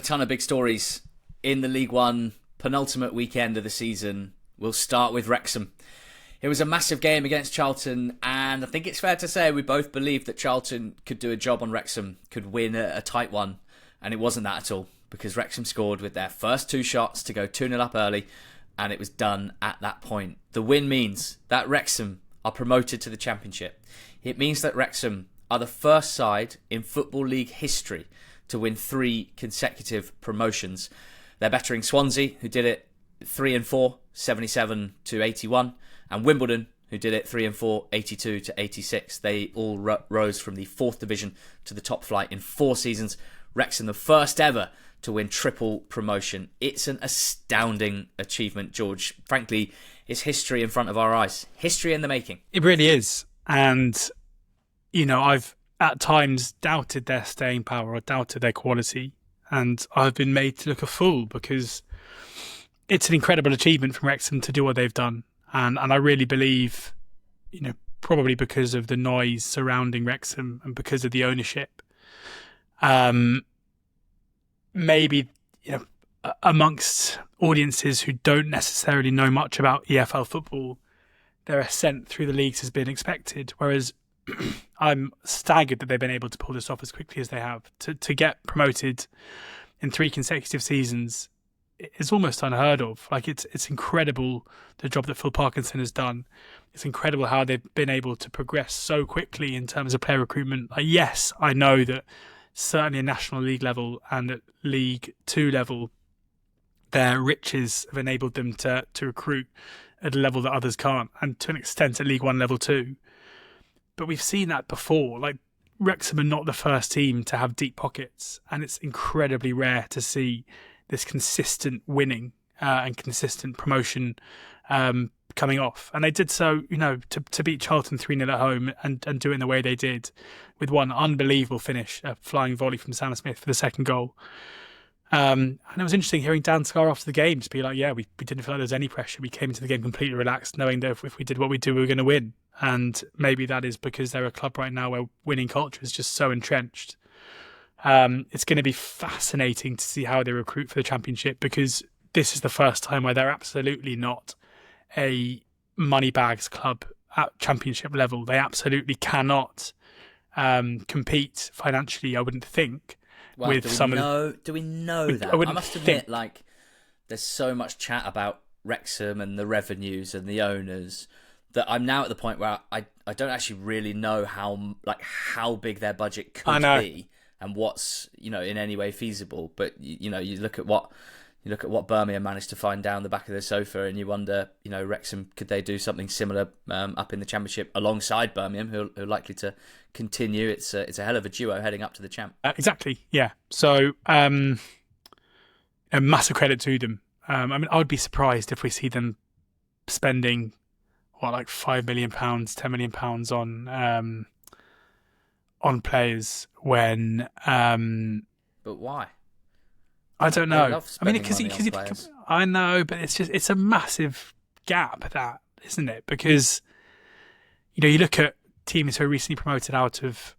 ton of big stories in the League One penultimate weekend of the season. We'll start with Wrexham. It was a massive game against Charlton, and I think it's fair to say we both believed that Charlton could do a job on Wrexham, could win a tight one, and it wasn't that at all, because Wrexham scored with their first two shots to go 2-0 up early, and it was done at that point. The win means that Wrexham are promoted to the Championship. It means that Wrexham are the first side in Football League history to win 3 consecutive promotions. They're bettering Swansea, who did it 3 and 4, 77 to 81, and Wimbledon, who did it 3 and 4, 82 to 86. They all rose from the 4th division to the top flight in 4 seasons. Wrexham, the first ever to win triple promotion. It's an astounding achievement, George. Frankly, it's history in front of our eyes. History in the making. It really is. And, you know, I've at times doubted their staying power or doubted their quality. And I've been made to look a fool because it's an incredible achievement from Wrexham to do what they've done. And I really believe, you know, probably because of the noise surrounding Wrexham and because of the ownership, maybe, you know, amongst audiences who don't necessarily know much about EFL football, their ascent through the leagues has been expected. Whereas I'm staggered that they've been able to pull this off as quickly as they have. To get promoted in 3 consecutive seasons is almost unheard of. Like it's incredible the job that Phil Parkinson has done. It's incredible how they've been able to progress so quickly in terms of player recruitment. Like, yes, I know that certainly at National League level and at League 2 level, their riches have enabled them to recruit at a level that others can't, and to an extent at League 1 level 2. But we've seen that before. Like, Wrexham are not the first team to have deep pockets, and it's incredibly rare to see this consistent winning and consistent promotion coming off. And they did so, you know, to beat Charlton 3-0 at home and do it in the way they did, with one unbelievable finish, a flying volley from Sam Smith for the second goal. And it was interesting hearing Dan Scarr after the game just be like, yeah, we didn't feel like there was any pressure. We came into the game completely relaxed, knowing that if we did what we do, we were going to win. And maybe that is because they're a club right now where winning culture is just so entrenched. It's going to be fascinating to see how they recruit for the Championship, because this is the first time where they're absolutely not a moneybags club at Championship level. They absolutely cannot compete financially, I wouldn't think. Well, with do we know that? I must admit, like, there's so much chat about Wrexham and the revenues and the owners that I'm now at the point where I don't actually really know how big their budget could be and what's, you know, in any way feasible. But you know, you look at what Birmingham managed to find down the back of their sofa, and you wonder, you know, Wrexham, could they do something similar up in the Championship alongside Birmingham, who are likely to continue? It's a hell of a duo heading up to the champ. Exactly, yeah. So a massive credit to them. I mean, I would be surprised if we see them spending like £5 million, £10 million on players when. But why? I don't know. I mean, because I know, but it's a massive gap, that, isn't it? Because, you know, you look at teams who are recently promoted out of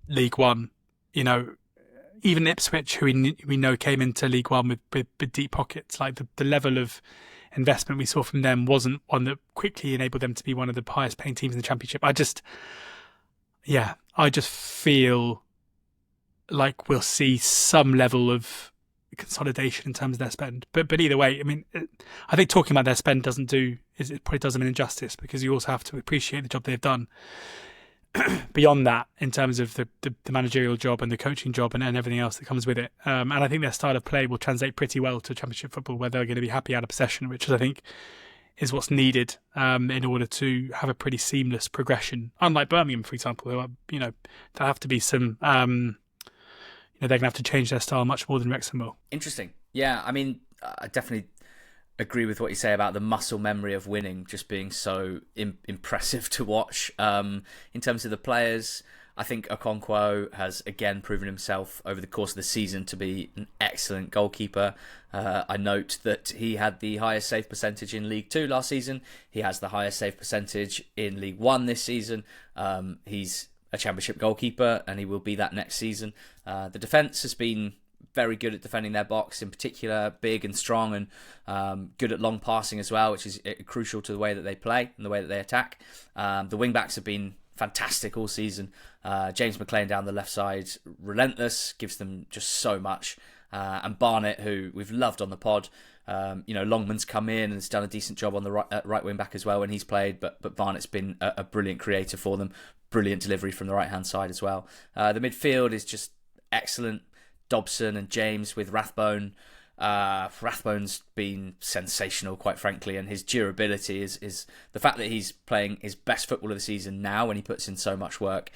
League One. You know, even Ipswich, who we know came into League One with deep pockets. Like the level of investment we saw from them wasn't one that quickly enabled them to be one of the highest paying teams in the Championship. I just feel like we'll see some level of consolidation in terms of their spend. But either way, I mean, I think talking about their spend it probably does them an injustice, because you also have to appreciate the job they've done beyond that, in terms of the managerial job and the coaching job and everything else that comes with it. And I think their style of play will translate pretty well to Championship football, where they're going to be happy out of possession, which I think is what's needed in order to have a pretty seamless progression. Unlike Birmingham, for example, who are, you know, there have to be some. They're going to have to change their style much more than Wrexham will. Interesting. Yeah, I mean, I definitely agree with what you say about the muscle memory of winning just being so impressive to watch. In terms of the players, I think Okonkwo has again proven himself over the course of the season to be an excellent goalkeeper. I note that he had the highest save percentage in League 2 last season. He has the highest save percentage in League 1 this season. He's a Championship goalkeeper, and he will be that next season. The defence has been very good at defending their box, in particular, big and strong, and good at long passing as well, which is crucial to the way that they play and the way that they attack. The wing-backs have been fantastic all season. James McLean down the left side, relentless, gives them just so much. And Barnett, who we've loved on the pod, Longman's come in and has done a decent job on the right wing back as well when he's played, but Barnett's been a brilliant creator for them, brilliant delivery from the right hand side as well. The midfield is just excellent. Dobson and James with Rathbone. Rathbone's been sensational, quite frankly, and his durability is the fact that he's playing his best football of the season now when he puts in so much work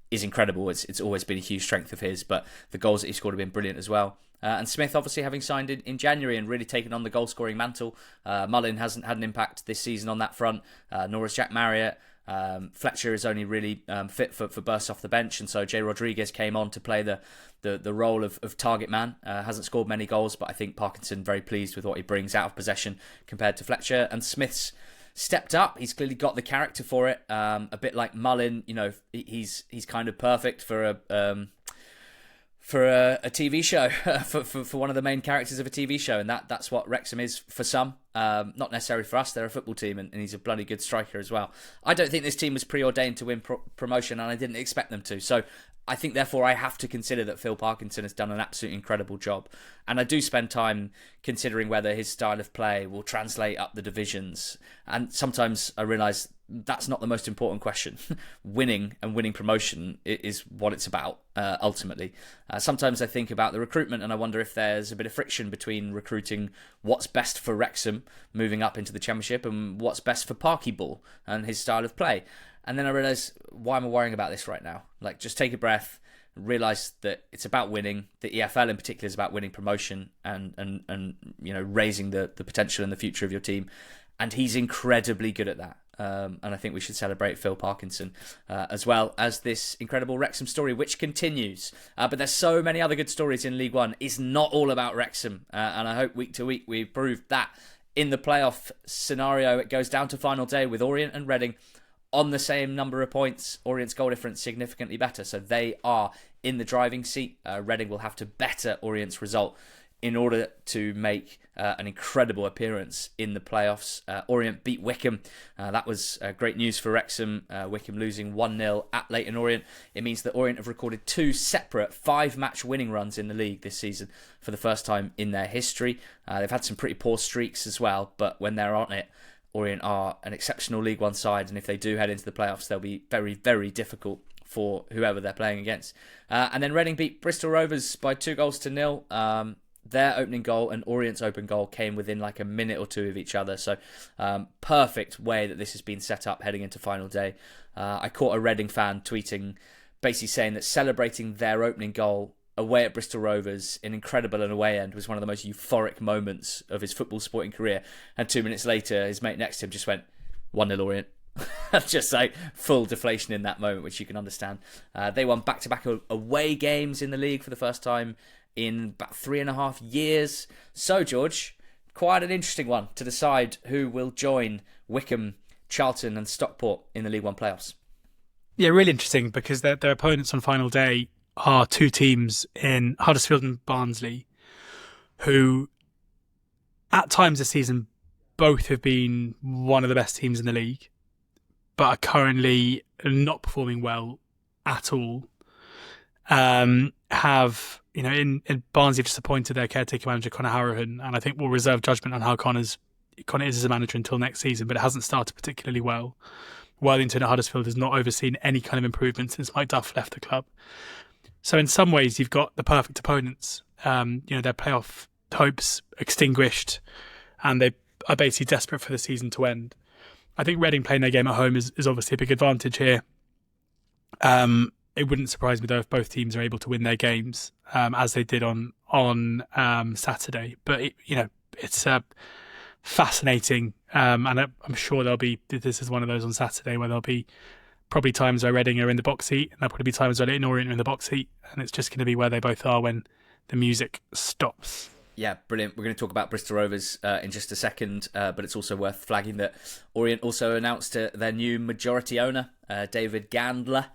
is incredible. It's always been a huge strength of his, but the goals that he scored have been brilliant as well. And Smith, obviously, having signed in January and really taken on the goal-scoring mantle. Mullin hasn't had an impact this season on that front, nor has Jack Marriott. Fletcher is only really fit for bursts off the bench, and so Jay Rodriguez came on to play the role of target man. Hasn't scored many goals, but I think Parkinson very pleased with what he brings out of possession compared to Fletcher. And Smith's stepped up. He's clearly got the character for it. A bit like Mullin, he's kind of perfect for a TV show, for one of the main characters of a TV show, and that's what Wrexham is for some. Not necessarily for us. They're a football team, and he's a bloody good striker as well. I don't think this team was preordained to win promotion, and I didn't expect them to. So I think, therefore, I have to consider that Phil Parkinson has done an absolutely incredible job. And I do spend time considering whether his style of play will translate up the divisions. And sometimes I realise that's not the most important question. Winning and winning promotion is what it's about, ultimately. Sometimes I think about the recruitment and I wonder if there's a bit of friction between recruiting what's best for Wrexham moving up into the Championship and what's best for Parky Ball and his style of play. And then I realise, why am I worrying about this right now? Like, just take a breath, realise that it's about winning. The EFL in particular is about winning promotion and raising the potential and the future of your team. And he's incredibly good at that. And I think we should celebrate Phil Parkinson as well as this incredible Wrexham story, which continues. But there's so many other good stories in League One. It's not all about Wrexham. And I hope week to week we've proved that. In the playoff scenario, it goes down to final day with Orient and Reading on the same number of points. Orient's goal difference significantly better, so they are in the driving seat. Reading will have to better Orient's result in order to make an incredible appearance in the playoffs. Orient beat Wycombe. That was great news for Wrexham. Wycombe losing 1-0 at Leyton Orient. It means that Orient have recorded 2 separate 5-match winning runs in the league this season for the first time in their history. They've had some pretty poor streaks as well, but when they're on it, Orient are an exceptional League One side, and if they do head into the playoffs, they'll be very, very difficult for whoever they're playing against. And then Reading beat Bristol Rovers by 2-0. Their opening goal and Orient's open goal came within like a minute or two of each other. So perfect way that this has been set up heading into final day. I caught a Reading fan tweeting, basically saying that celebrating their opening goal away at Bristol Rovers in incredible and away end was one of the most euphoric moments of his football sporting career. And 2 minutes later, his mate next to him just went, 1-0 Orient. Just like full deflation in that moment, which you can understand. They won back-to-back away games in the league for the first time in about 3.5 years. So, George, quite an interesting one to decide who will join Wycombe, Charlton and Stockport in the League One playoffs. Yeah, really interesting because their opponents on final day are 2 teams in Huddersfield and Barnsley who, at times this season, both have been one of the best teams in the league, but are currently not performing well at all. In Barnsley have just appointed their caretaker manager, Conor Harrohan, and I think we'll reserve judgment on how Conor is as a manager until next season, but it hasn't started particularly well. Worthington at Huddersfield has not overseen any kind of improvement since Mike Duff left the club. So in some ways, you've got the perfect opponents. Their playoff hopes extinguished, and they are basically desperate for the season to end. I think Reading playing their game at home is obviously a big advantage here. It wouldn't surprise me though if both teams are able to win their games as they did on Saturday. But it's fascinating, and I'm sure this is one of those on Saturday where there'll be probably times where Reading are in the box seat, and there'll probably be times where Leyton Orient are in the box seat, and it's just going to be where they both are when the music stops. Yeah, brilliant. We're going to talk about Bristol Rovers in just a second, but it's also worth flagging that Orient also announced their new majority owner, David Gandler.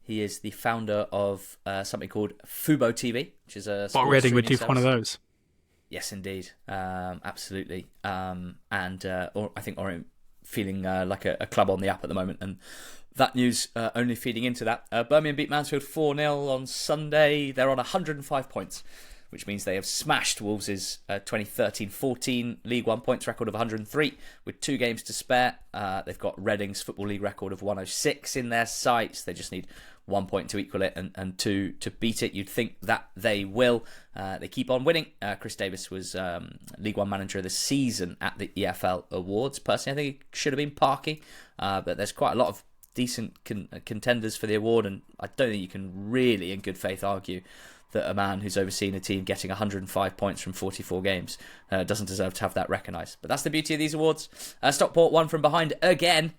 He is the founder of something called Fubo TV, which is a What Reading would do for one of those. Yes, indeed. Absolutely. Or I think Orient feeling like a club on the up at the moment, and that news only feeding into that. Birmingham beat Mansfield 4-0 on Sunday. They're on 105 points, which means they have smashed Wolves' 2013-14 League One points record of 103 with 2 games to spare. They've got Reading's Football League record of 106 in their sights. They just need 1 point to equal it and 2 to beat it. You'd think that they will. They keep on winning. Chris Davis was League One Manager of the Season at the EFL Awards. Personally, I think it should have been Parky, but there's quite a lot of decent contenders for the award, and I don't think you can really, in good faith, argue that a man who's overseen a team getting 105 points from 44 games doesn't deserve to have that recognised. But that's the beauty of these awards. Stockport won from behind again.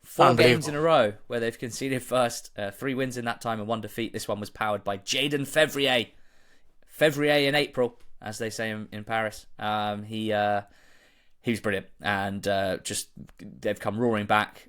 4 games in a row where they've conceded first. 3 wins in that time and 1 defeat. This one was powered by Jadon Fevrier. Fevrier in April, as they say in Paris. He was brilliant. And just they've come roaring back.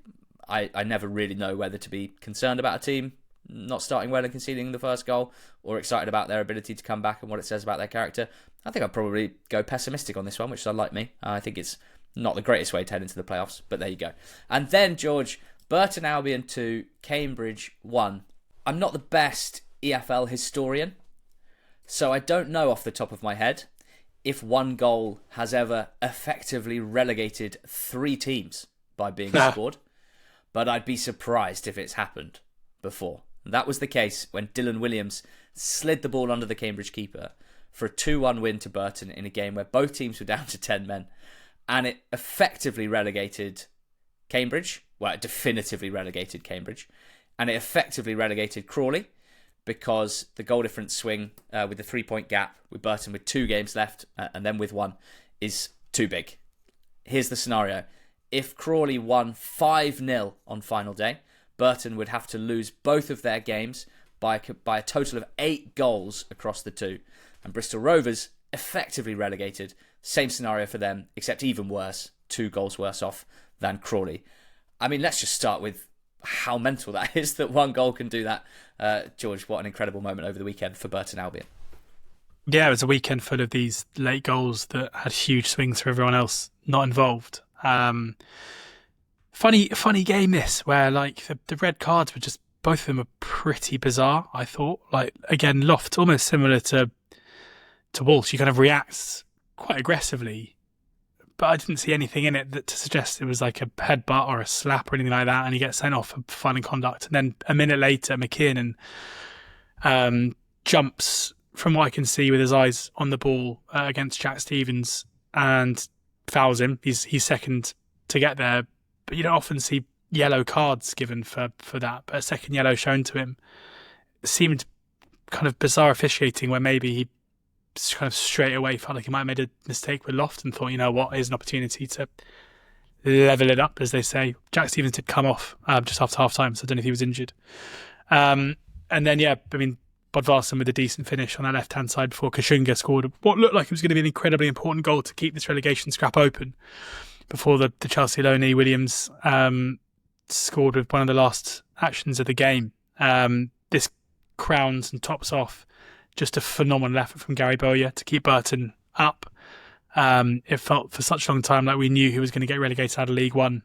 I never really know whether to be concerned about a team not starting well and conceding the first goal, or excited about their ability to come back and what it says about their character. I think I'd probably go pessimistic on this one, which is unlike me. I think it's not the greatest way to head into the playoffs, but there you go. And then, George, Burton Albion 2, Cambridge 1. I'm not the best EFL historian, so I don't know off the top of my head if one goal has ever effectively relegated 3 teams by being scored, but I'd be surprised if it's happened before. That was the case when Dylan Williams slid the ball under the Cambridge keeper for a 2-1 win to Burton in a game where both teams were down to 10 men. And it effectively relegated Cambridge. Well, it definitively relegated Cambridge. And it effectively relegated Crawley because the goal difference swing with the 3-point gap with Burton with 2 games left and then with 1 is too big. Here's the scenario. If Crawley won 5-0 on final day, Burton would have to lose both of their games by a total of 8 goals across the 2. And Bristol Rovers effectively relegated. Same scenario for them, except even worse, 2 goals worse off than Crawley. I mean, let's just start with how mental that is that 1 goal can do that. George, what an incredible moment over the weekend for Burton Albion. Yeah, it was a weekend full of these late goals that had huge swings for everyone else not involved. Funny game this, where like the red cards were just, both of them are pretty bizarre, I thought. Like, again, Loft, almost similar to Walsh, he kind of reacts quite aggressively, but I didn't see anything in it to suggest it was like a headbutt or a slap or anything like that, and he gets sent off for fine conduct. And then a minute later, McElhenney jumps, from what I can see, with his eyes on the ball against Jack Stevens and fouls him. He's second to get there, but you don't often see yellow cards given for that. But a second yellow shown to him. It seemed kind of bizarre officiating, where maybe he kind of straight away felt like he might have made a mistake with Loft and thought, you know what, here's an opportunity to level it up, as they say. Jack Stevens did come off just after half time, so I don't know if he was injured. And then, yeah, I mean, Bodvarsson with a decent finish on that left-hand side before Kashunga scored what looked like it was going to be an incredibly important goal to keep this relegation scrap open before the Chelsea loanee Williams scored with one of the last actions of the game. This crowns and tops off just a phenomenal effort from Gary Bowyer to keep Burton up. It felt for such a long time like we knew he was going to get relegated out of League One,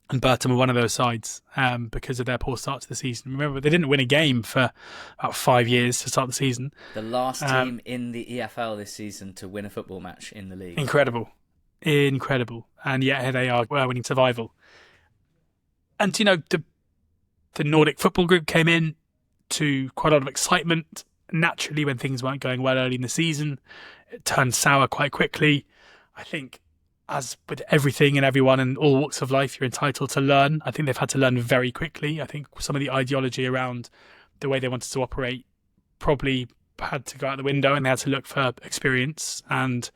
and Burton were one of those sides because of their poor start to the season. Remember, they didn't win a game for about 5 years to start the season. The last team in the EFL this season to win a football match in the league. Incredible. And yet here they are winning survival. And, you know, the Nordic Football Group came in to quite a lot of excitement. Naturally, when things weren't going well early in the season, it turned sour quite quickly. I think, as with everything and everyone in all walks of life, you're entitled to learn. I think they've had to learn very quickly. I think some of the ideology around the way they wanted to operate probably had to go out the window, and they had to look for experience, and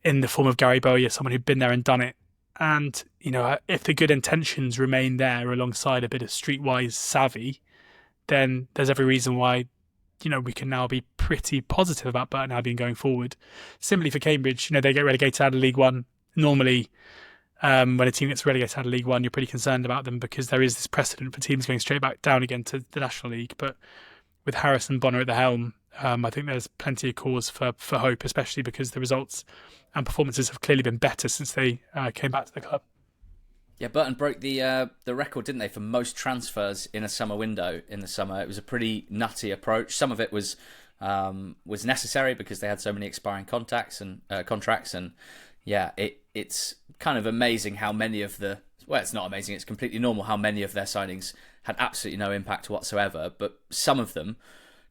in the form of Gary Bowyer, someone who'd been there and done it. And, you know, if the good intentions remain there alongside a bit of streetwise savvy, then there's every reason why, you know, we can now be pretty positive about Burton Albion going forward. Similarly for Cambridge, you know, they get relegated out of League One. Normally, When a team gets relegated out of League One, you're pretty concerned about them because there is this precedent for teams going straight back down again to the National League. But with Harris and Bonner at the helm, I think there's plenty of cause for hope, especially because the results and performances have clearly been better since they came back to the club. Yeah, Burton broke the record, didn't they, for most transfers in a summer window in the summer. It was a pretty nutty approach. Some of it was necessary because they had so many expiring contracts, and yeah, it's kind of amazing how many of the... Well, it's not amazing, it's completely normal how many of their signings had absolutely no impact whatsoever, but some of them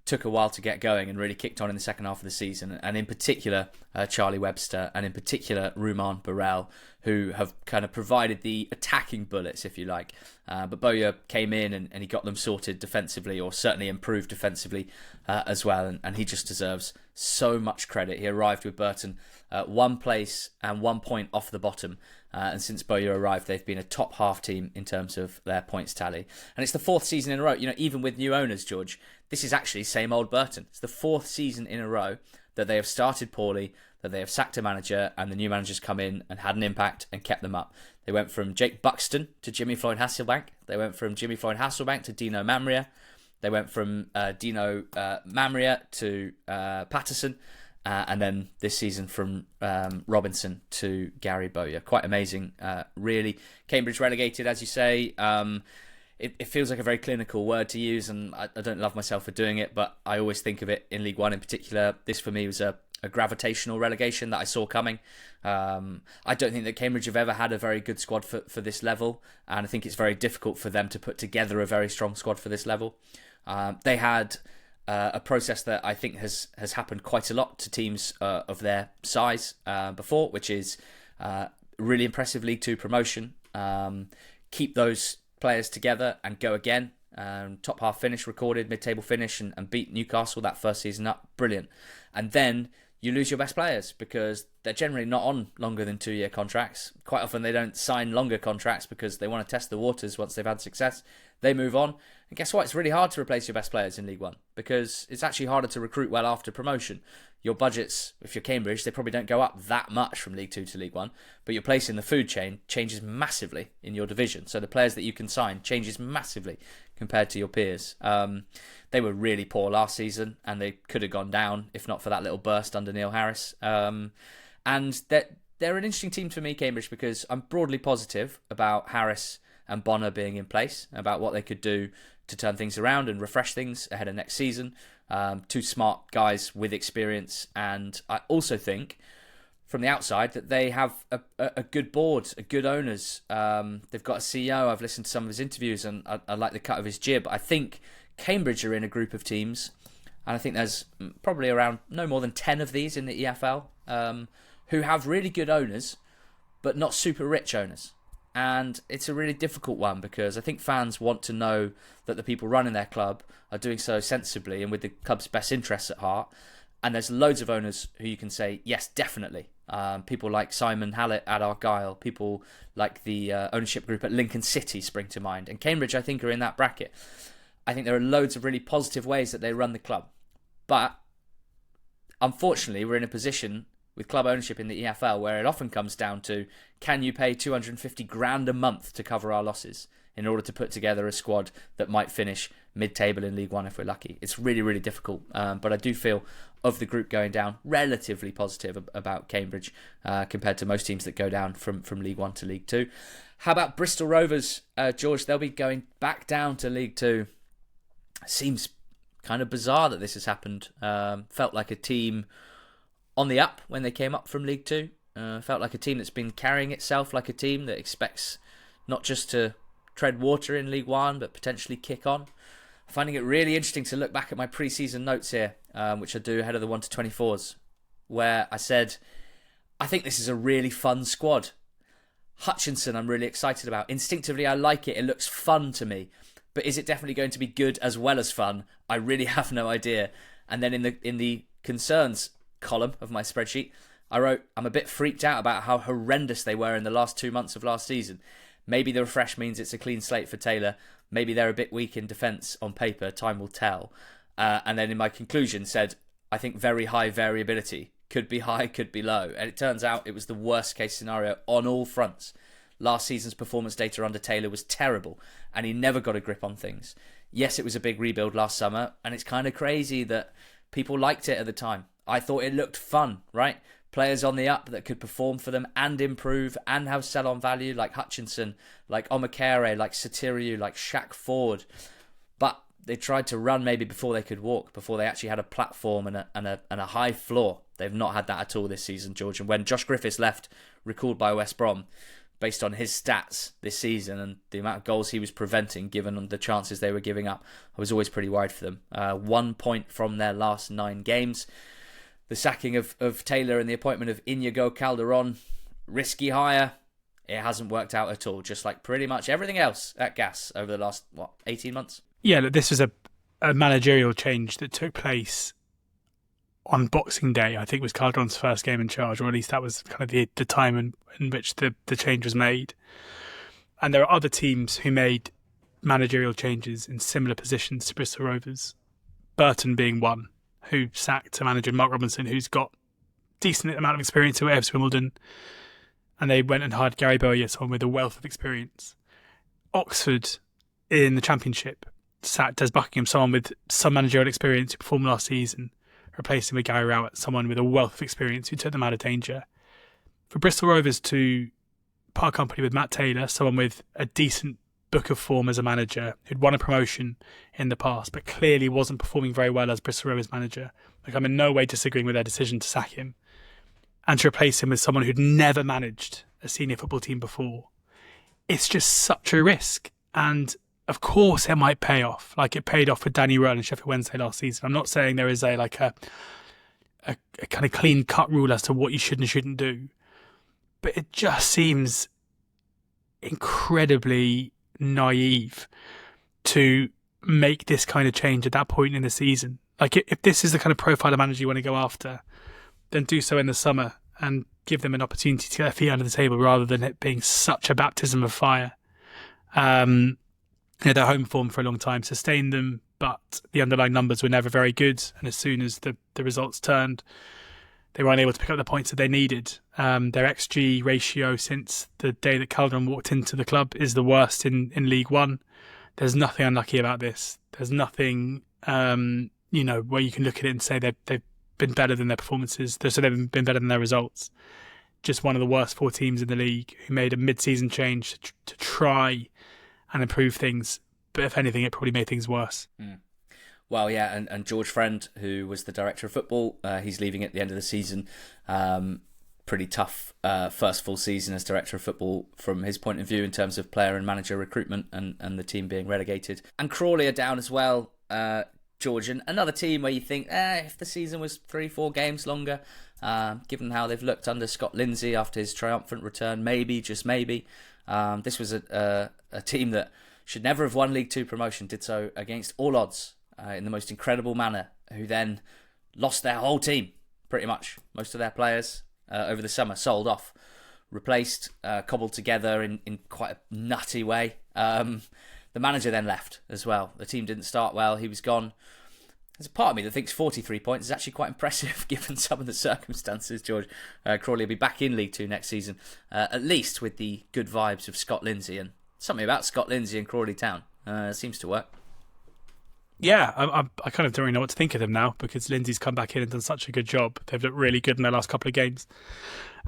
took a while to get going and really kicked on in the second half of the season, and in particular Charlie Webster, and in particular Rumaan Burrell, who have kind of provided the attacking bullets, if you like. But Bowyer came in and he got them sorted defensively, or certainly improved defensively as well, and he just deserves so much credit. He arrived with Burton 1 place and 1 point off the bottom, and since Bowyer arrived, they've been a top half team in terms of their points tally. And it's the 4th season in a row. You know, even with new owners, George, this is actually same old Burton. It's the 4th season in a row that they have started poorly, that they have sacked a manager, and the new managers come in and had an impact and kept them up. They went from Jake Buxton to Jimmy Floyd Hasselbank. They went from Jimmy Floyd Hasselbank to Dino Mamria. They went from Dino Mamria to Patterson. And then this season from Robinson to Gary Bowyer. Quite amazing, really. Cambridge relegated, as you say. It feels like a very clinical word to use, and I don't love myself for doing it, but I always think of it in League One in particular. This for me was a gravitational relegation that I saw coming. I don't think that Cambridge have ever had a very good squad for this level, and I think it's very difficult for them to put together a very strong squad for this level. They had a process that I think has happened quite a lot to teams of their size before, which is really impressive League Two promotion. Keep those players together and go again. Top half finish recorded, mid-table finish, and beat Newcastle that first season up. Brilliant. And then you lose your best players because they're generally not on longer than 2-year contracts. Quite often they don't sign longer contracts because they want to test the waters once they've had success. They move on. And guess what? It's really hard to replace your best players in League One because it's actually harder to recruit well after promotion. Your budgets, if you're Cambridge, they probably don't go up that much from League Two to League One, but your place in the food chain changes massively in your division. So the players that you can sign changes massively compared to your peers. They were really poor last season, and they could have gone down if not for that little burst under Neil Harris. And they're an interesting team for me, Cambridge, because I'm broadly positive about Harris and Bonner being in place, about what they could do to turn things around and refresh things ahead of next season. 2 smart guys with experience, and I also think from the outside that they have a good board, a good owners. They've got a CEO. I've listened to some of his interviews and I like the cut of his jib. I think Cambridge are in a group of teams, and I think there's probably around no more than 10 of these in the EFL who have really good owners but not super rich owners. And it's a really difficult one because I think fans want to know that the people running their club are doing so sensibly and with the club's best interests at heart. And there's loads of owners who you can say, yes, definitely. People like Simon Hallett at Argyle, people like the ownership group at Lincoln City spring to mind. And Cambridge, I think, are in that bracket. I think there are loads of really positive ways that they run the club. But unfortunately, we're in a position with club ownership in the EFL where it often comes down to, can you pay 250 grand a month to cover our losses in order to put together a squad that might finish mid-table in League One if we're lucky? It's really, really difficult. But I do feel, of the group going down, relatively positive about Cambridge compared to most teams that go down from League One to League Two. How about Bristol Rovers, George? They'll be going back down to League Two. Seems kind of bizarre that this has happened. Felt like a team on the up when they came up from League Two. Felt like a team that's been carrying itself like a team that expects not just to tread water in League One, but potentially kick on. Finding it really interesting to look back at my pre-season notes here, which I do ahead of the 1-24s, where I said, I think this is a really fun squad. Hutchinson I'm really excited about. Instinctively I like it. It looks fun to me. But is it definitely going to be good as well as fun? I really have no idea. And then in the concerns column of my spreadsheet, I wrote, I'm a bit freaked out about how horrendous they were in the last 2 months of last season. Maybe the refresh means it's a clean slate for Taylor. Maybe they're a bit weak in defence on paper. Time will tell. And then in my conclusion said, I think very high variability. Could be high, could be low. And it turns out it was the worst case scenario on all fronts. last season's performance data under Taylor was terrible, and he never got a grip on things. Yes, it was a big rebuild last summer, and it's kind of crazy that people liked it at the time. I thought it looked fun, right? Players on the up that could perform for them and improve and have sell-on value, like Hutchinson, like Omakere, like Satiriou, like Shaq Ford. But they tried to run maybe before they could walk, before they actually had a platform and a high floor. They've not had that at all this season, George. And when Josh Griffiths left, recalled by West Brom, based on his stats this season and the amount of goals he was preventing, given the chances they were giving up, I was always pretty worried for them. 1 point from their last 9 games. The sacking of Taylor and the appointment of Inigo Calderon, risky hire. It hasn't worked out at all, just like pretty much everything else at Gas over the last, 18 months? Yeah, look, this was a managerial change that took place on Boxing Day. I think was Calderon's first game in charge, or at least that was kind of the time in which the change was made. And there are other teams who made managerial changes in similar positions to Bristol Rovers, Burton being one, who sacked a manager, Mark Robinson, who's got decent amount of experience at AFC Wimbledon, and they went and hired Gary Bowyer, someone with a wealth of experience. Oxford in the Championship sacked Des Buckingham, someone with some managerial experience who performed last season, replaced him with Gary Rowett, someone with a wealth of experience who took them out of danger. For Bristol Rovers to part company with Matt Taylor, someone with a decent book of form as a manager, who'd won a promotion in the past, but clearly wasn't performing very well as Bristol Rovers manager. Like, I'm in no way disagreeing with their decision to sack him, and to replace him with someone who'd never managed a senior football team before. It's just such a risk. And of course it might pay off, like it paid off with Danny Rowe and Sheffield Wednesday last season. I'm not saying there is a kind of clean cut rule as to what you should and shouldn't do, but it just seems incredibly naive to make this kind of change at that point in the season. Like, if this is the kind of profile of manager you want to go after, then do so in the summer and give them an opportunity to get their feet under the table, rather than it being such a baptism of fire. Their home form for a long time sustained them, but the underlying numbers were never very good. And as soon as the results turned, they were unable to pick up the points that they needed. Their XG ratio since the day that Calderon walked into the club is the worst in League One. There's nothing unlucky about this. There's nothing, where you can look at it and say they've been better than their performances. So they've been better than their results. Just one of the worst 4 teams in the league who made a mid-season change to try and improve things. But if anything, it probably made things worse. Mm. Well, yeah, and George Friend, who was the director of football, he's leaving at the end of the season. Pretty tough first full season as director of football from his point of view in terms of player and manager recruitment and the team being relegated. And Crawley are down as well, George. And another team where you think, if the season was 3-4 games longer, given how they've looked under Scott Lindsay after his triumphant return, maybe, just maybe. This was a team that should never have won League Two promotion, did so against all odds in the most incredible manner, who then lost their whole team, pretty much. Most of their players over the summer sold off, replaced, cobbled together in quite a nutty way. The manager then left as well. The team didn't start well. He was gone. There's a part of me that thinks 43 points is actually quite impressive given some of the circumstances, George. Crawley will be back in League Two next season, at least with the good vibes of Scott Lindsay. And something about Scott Lindsay and Crawley Town seems to work. Yeah, I kind of don't really know what to think of them now, because Lindsay's come back in and done such a good job. They've looked really good in their last couple of games.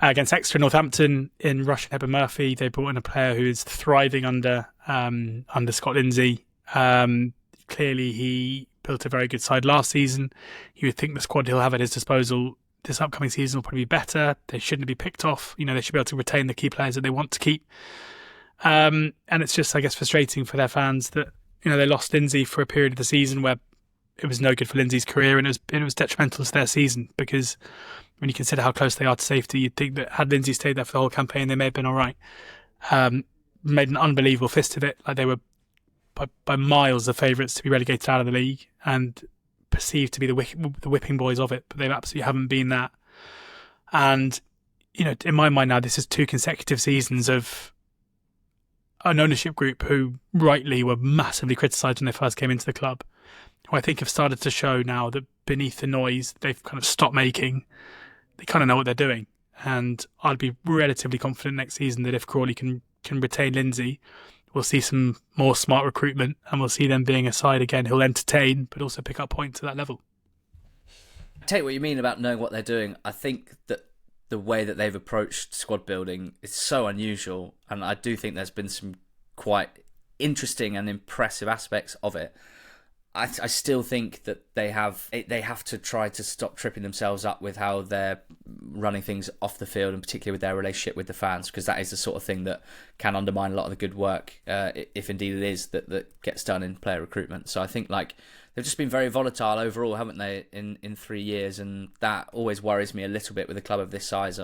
Against Exeter and Northampton in Rush and Hepburn Murphy, they brought in a player who is thriving under Scott Lindsay. Clearly, he built a very good side last season. You would think the squad he'll have at his disposal this upcoming season will probably be better. They shouldn't be picked off. They should be able to retain the key players that they want to keep. And it's just, I guess, frustrating for their fans that they lost Lindsay for a period of the season where it was no good for Lindsay's career, and it was detrimental to their season, because when you consider how close they are to safety, you'd think that had Lindsay stayed there for the whole campaign, they may have been all right. Made an unbelievable fist of it. Like, they were by miles the favourites to be relegated out of the league and perceived to be the whipping boys of it, but they absolutely haven't been that. And in my mind now, this is 2 consecutive seasons of an ownership group who rightly were massively criticised when they first came into the club, who I think have started to show now that beneath the noise they've kind of stopped making, they kind of know what they're doing. And I'd be relatively confident next season that if Crawley can can retain Lindsay, we'll see some more smart recruitment, and we'll see them being a side again who'll entertain but also pick up points at that level. I take what you mean about knowing what they're doing. I think that the way that they've approached squad building is so unusual, and I do think there's been some quite interesting and impressive aspects of it. I still think that they have to try to stop tripping themselves up with how they're running things off the field, and particularly with their relationship with the fans, because that is the sort of thing that can undermine a lot of the good work, if indeed it is, that gets done in player recruitment. So I think they've just been very volatile overall, haven't they, in 3 years, and that always worries me a little bit with a club of this size.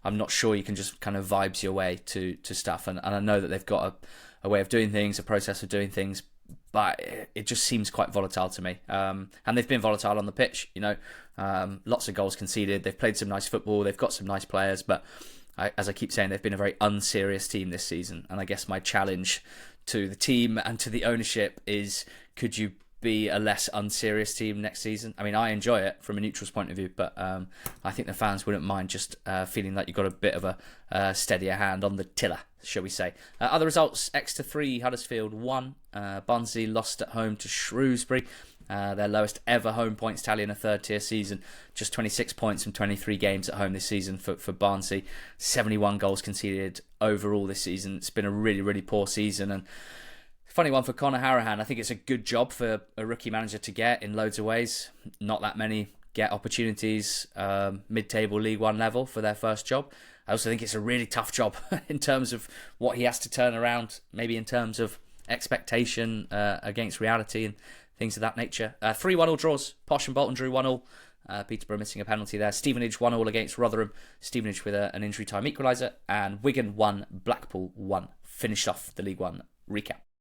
I'm not sure you can just kind of vibes your way to stuff, and I know that they've got a way of doing things, a process of doing things, but it just seems quite volatile to me. And they've been volatile on the pitch, lots of goals conceded. They've played some nice football. They've got some nice players, but as I keep saying, they've been a very unserious team this season. And I guess my challenge to the team and to the ownership is, could you be a less unserious team next season? I mean, I enjoy it from a neutral's point of view, but I think the fans wouldn't mind just feeling like you've got a bit of a steadier hand on the tiller, shall we say. Other results: Exeter 3, Huddersfield 1. Barnsley lost at home to Shrewsbury. Their lowest ever home points tally in a third tier season. Just 26 points from 23 games at home this season for Barnsley. 71 goals conceded overall this season. It's been a really, really poor season, and funny one for Conor Harahan. I think it's a good job for a rookie manager to get in loads of ways. Not that many get opportunities mid-table League One level for their first job. I also think it's a really tough job in terms of what he has to turn around, maybe in terms of expectation against reality and things of that nature. 3-1 draws. Posh and Bolton drew 1-1. Peterborough missing a penalty there. Stevenage 1-1 against Rotherham. Stevenage with an injury time equaliser. And Wigan 1, Blackpool 1. Finished off the League One recap.